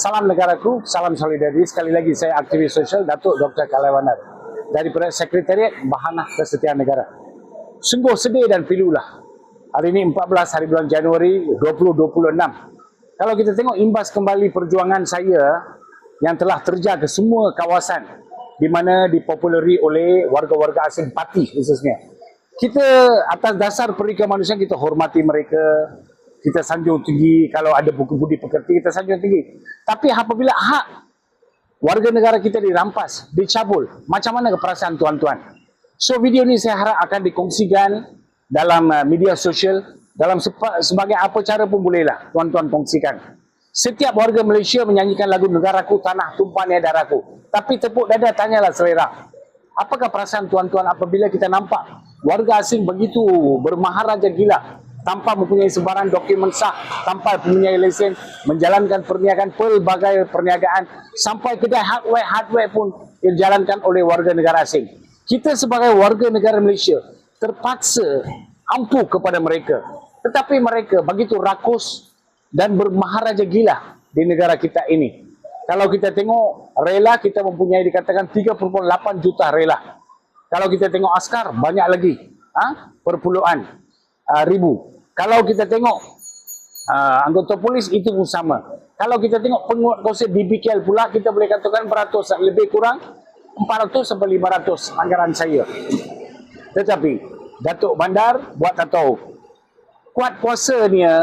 Salam negaraku, salam solidariti. Sekali lagi saya aktivis sosial Datuk Dr. Kalaiwanar daripada Sekretariat Bahanah Kesetiaan Negara. Sungguh sedih dan pilulah. Hari ini 14 hari bulan Januari 2026. Kalau kita tengok imbas kembali perjuangan saya yang telah terjah ke semua kawasan di mana dipopuleri oleh warga-warga asing Pati khususnya. Kita atas dasar perikatan manusia kita hormati mereka. Kita sanjung tinggi, kalau ada buku budi pekerti kita sanjung tinggi. Tapi apabila hak warga negara kita dirampas, dicabul, macam mana perasaan tuan-tuan? So video ini saya harap akan dikongsikan dalam media sosial, dalam sebagai apa cara pun bolehlah tuan-tuan kongsikan. Setiap warga Malaysia menyanyikan lagu negaraku, tanah tumpahnya darahku. Tapi tepuk dada tanyalah selera. Apakah perasaan tuan-tuan apabila kita nampak warga asing begitu bermaharaja gila, tanpa mempunyai sebarang dokumen sah, tanpa mempunyai lesen, menjalankan perniagaan, pelbagai perniagaan, sampai kedai hardware pun dijalankan oleh warga negara asing. Kita sebagai warga negara Malaysia terpaksa ampuh kepada mereka. Tetapi mereka begitu rakus dan bermaharaja gila di negara kita ini. Kalau kita tengok rela, kita mempunyai dikatakan 3.8 juta rela. Kalau kita tengok askar, banyak lagi. Perpuluhan ribu. Kalau kita tengok anggota polis, itu pun sama. Kalau kita tengok penguat kuasa DBKL pula, kita boleh katakan beratus, lebih kurang 400 sampai 500 anggaran saya. Tetapi Datuk Bandar buat tak tahu. Kuat kuasanya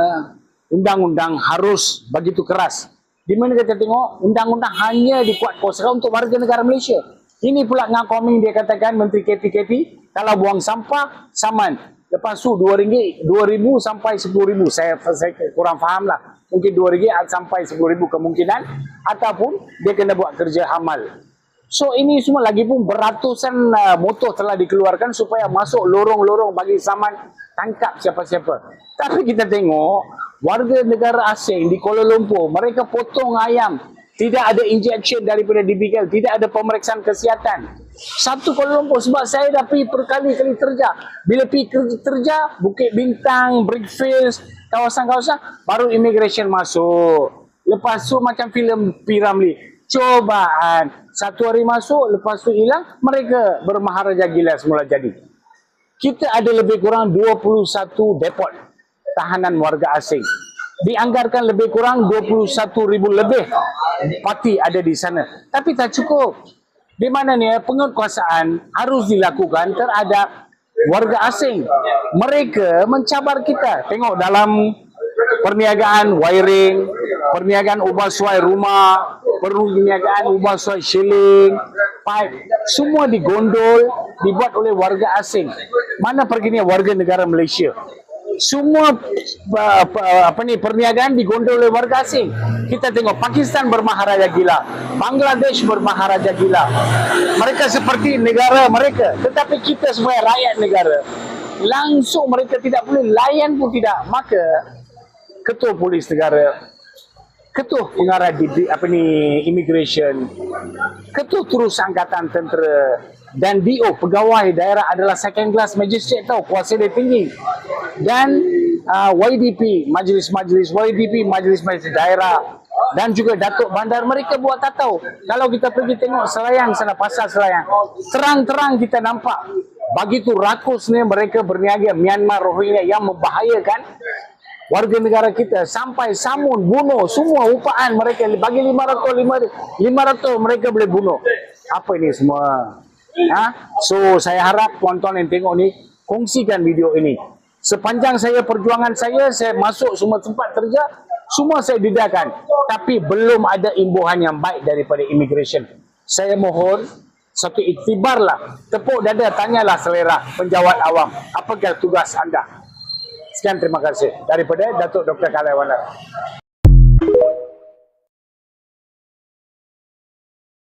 undang-undang harus begitu keras. Di mana kita tengok undang-undang hanya dikuat kuasakan untuk warga negara Malaysia. Ini pula ngakoming dia katakan Menteri KP, kalau buang sampah saman. Lepas tu RM2, 2,000 sampai 10,000. Saya kurang faham lah. Mungkin RM2 sampai 10,000 kemungkinan. Ataupun dia kena buat kerja hamal. So ini semua lagi pun beratusan motor telah dikeluarkan supaya masuk lorong-lorong bagi saman tangkap siapa-siapa. Tapi kita tengok warga negara asing di Kuala Lumpur, mereka potong ayam. Tidak ada injection daripada DBKL, tidak ada pemeriksaan kesihatan. Satu Kuala Lumpur, sebab saya dah pergi berkali-kali terjah. Bila pergi terjah, Bukit Bintang, Brickfields, kawasan-kawasan, baru immigration masuk. Lepas tu macam filem P. Ramlee, cobaan. Satu hari masuk, lepas tu hilang, mereka bermaharaja gila semula jadi. Kita ada lebih kurang 21 depot tahanan warga asing. Dianggarkan lebih kurang 21,000 lebih parti ada di sana. Tapi tak cukup. Di mana ni penguatkuasaan harus dilakukan terhadap warga asing. Mereka mencabar kita. Tengok dalam perniagaan wiring, perniagaan ubah suai rumah, perniagaan ubah suai shilling, pipe, semua digondol, dibuat oleh warga asing. Mana perginya warga negara Malaysia? Semua perniagaan digondol oleh warga asing. Kita tengok Pakistan bermaharaja gila, Bangladesh bermaharaja gila. Mereka seperti negara mereka, tetapi kita sebagai rakyat negara langsung mereka tidak boleh layan pun tidak. Maka ketua polis negara, ketua pengarah immigration, ketua terus angkatan tentera dan DO pegawai daerah adalah second class magistrate tau, kuasa dia tinggi. Dan YDP, majlis-majlis YDP, majlis-majlis daerah, dan juga Datuk Bandar, mereka buat tak tahu. Kalau kita pergi tengok Selayang sana, pasar Selayang, terang-terang kita nampak begitu rakusnya mereka berniaga Myanmar Rohingya yang membahayakan warga negara kita, sampai samun, bunuh, semua upaan mereka bagi 500 mereka boleh bunuh. Apa ini semua? So saya harap tuan-tuan yang tengok ni kongsikan video ini. Sepanjang perjuangan saya masuk semua tempat terjah, semua saya didakan. Tapi belum ada imbuhan yang baik daripada immigration. Saya mohon satu iktibarlah, tepuk dada, tanyalah selera penjawat awam, apakah tugas anda? Sekian, terima kasih daripada Datuk Dr. Kalaiwanar.